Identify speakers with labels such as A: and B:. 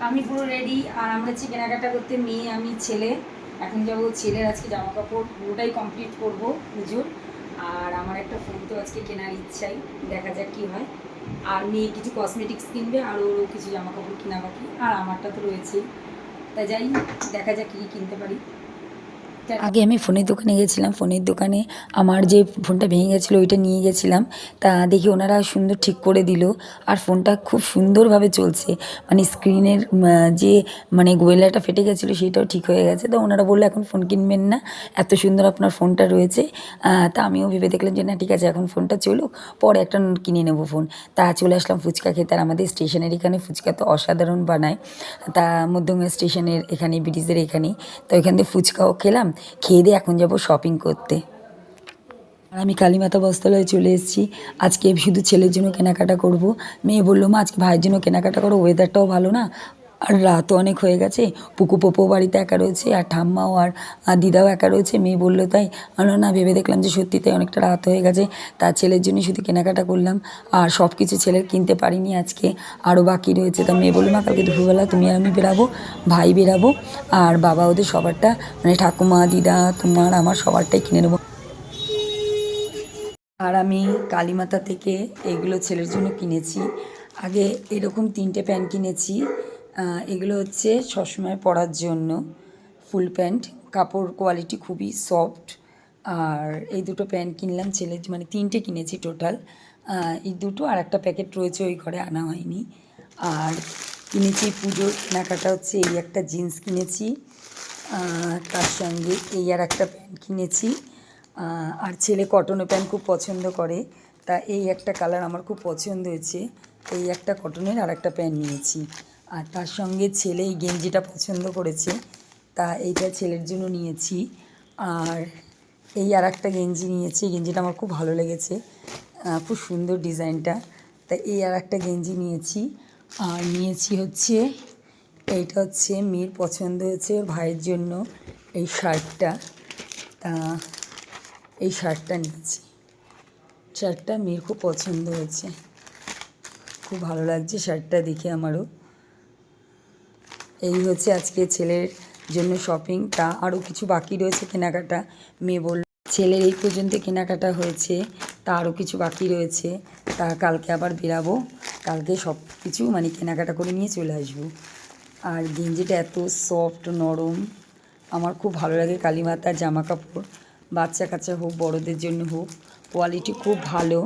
A: আমি পুরো রেডি। আর আমরা হচ্ছে কেনাকাটা করতে, মেয়ে আমি ছেলে। এখন যাবো ছেলের আজকে জামা কাপড় পুরোটাই কমপ্লিট করব পুজোর। আর আমার একটা ফোন তো আজকে কেনার ইচ্ছাই, দেখা যাক কী হয়। আর মেয়ে কিছু কসমেটিক্স কিনবে, আর ওরও কিছু জামা কাপড় কেনা বাকি, আর আমারটা তো রয়েছেই। তাই যাই, দেখা যাক কী কী কিনতে পারি।
B: আগে আমি ফোনের দোকানে গেছিলাম, ফোনের দোকানে আমার যে ফোনটা ভেঙে গেছিলো ওইটা নিয়ে গেছিলাম। তা দেখি ওনারা সুন্দর ঠিক করে দিল, আর ফোনটা খুব সুন্দরভাবে চলছে। মানে স্ক্রিনের যে মানে গোয়েলাটা ফেটে গেছিলো সেটাও ঠিক হয়ে গেছে। তো ওনারা বললো এখন ফোন কিনবেন না, এত সুন্দর আপনার ফোনটা রয়েছে। তা আমিও ভেবে দেখলাম যে না ঠিক আছে, এখন ফোনটা চলুক, পরে একটা কিনে নেবো ফোন। তা চলে আসলাম ফুচকা খেতে। আর আমাদের স্টেশনের এখানে ফুচকা তো অসাধারণ বানায়। তা মধ্যমগ্রাম স্টেশনের এখানে, ব্রিটিশদের এখানেই। তো এখান থেকে ফুচকাও খেলাম, খেয়ে দিয়ে এখন যাব শপিং করতে। আর আমি কালীমাতা বস্ত্রালয়ে চলে এসেছি। আজকে শুধু ছেলের জন্য কেনাকাটা করব। মেয়ে বললো মা আজকে ভাইয়ের জন্য কেনাকাটা করো, ওয়েদারটাও ভালো না, আর রাতও অনেক হয়ে গেছে। পুকু পোপো বাড়িতে একা রয়েছে, আর ঠাম্মাও আর দিদাও একা রয়েছে। মেয়ে বললো তাই। আমরা না ভেবে দেখলাম যে সত্যি তাই, অনেকটা রাত হয়ে গেছে। তার ছেলের জন্য শুধু কেনাকাটা করলাম, আর সব কিছু ছেলের কিনতে পারিনি আজকে, আরও বাকি রয়েছে। তা মেয়ে বললো মা কালকে দুপুরবেলা তুমি আর আমি বেরাবো, ভাই বেরাবো, আর বাবা ওদের সবারটা, মানে ঠাকুমা দিদা তোমার আমার সবারটাই কিনে নেবো। আর আমি কালীমাতা থেকে এগুলো ছেলের জন্য কিনেছি। আগে এরকম 3টে প্যান্ট কিনেছি। এগুলো হচ্ছে সবসময় পরার জন্য ফুল প্যান্ট, কাপড় কোয়ালিটি খুবই সফট। আর এই দুটো প্যান্ট কিনলাম ছেলের, মানে 3টে কিনেছি টোটাল। এই দুটো, আর একটা প্যাকেট রয়েছে ওই ঘরে আনা হয়নি। আর কিনেছি পুজোর কেনাকাটা হচ্ছে এই একটা জিন্স কিনেছি, তার সঙ্গে এই আর একটা প্যান্ট কিনেছি। আর ছেলে কটনের প্যান্ট খুব পছন্দ করে, তা এই একটা কালার আমার খুব পছন্দ হয়েছে, এই একটা কটনের আর একটা প্যান্ট নিয়েছি। আর তার সঙ্গে ছেলে এই গেঞ্জিটা পছন্দ করেছে, তা এইটা ছেলের জন্য নিয়েছি। আর এই আর একটা গেঞ্জি নিয়েছি, গেঞ্জিটা আমার খুব ভালো লেগেছে, খুব সুন্দর ডিজাইনটা, তাই এই আর একটা গেঞ্জি নিয়েছি। আর নিয়েছি হচ্ছে এইটা হচ্ছে মেয়ের পছন্দ হয়েছে ওর ভাইয়ের জন্য, এই শার্টটা। তা এই শার্টটা নিয়েছি, শার্টটা মেয়ের খুব পছন্দ হয়েছে, খুব ভালো লাগছে শার্টটা দেখে আমারও। এই হচ্ছে আজকে ছেলের জন্য শপিং। তা আরও কিছু বাকি রয়েছে কেনাকাটা। মেয়ে বলল ছেলের এই পর্যন্ত কেনাকাটা হয়েছে, তা আরও কিছু বাকি রয়েছে, তা কালকে আবার বেরাবো, কালকে সব কিছু মানে কেনাকাটা করে নিয়ে চলে আসবো। আর গেঞ্জিটা এত সফট নরম, আমার খুব ভালো লাগে। কালীমাতার জামা কাপড় বাচ্চা কাচ্চা হোক বড়দের জন্য হোক, কোয়ালিটি খুব ভালো।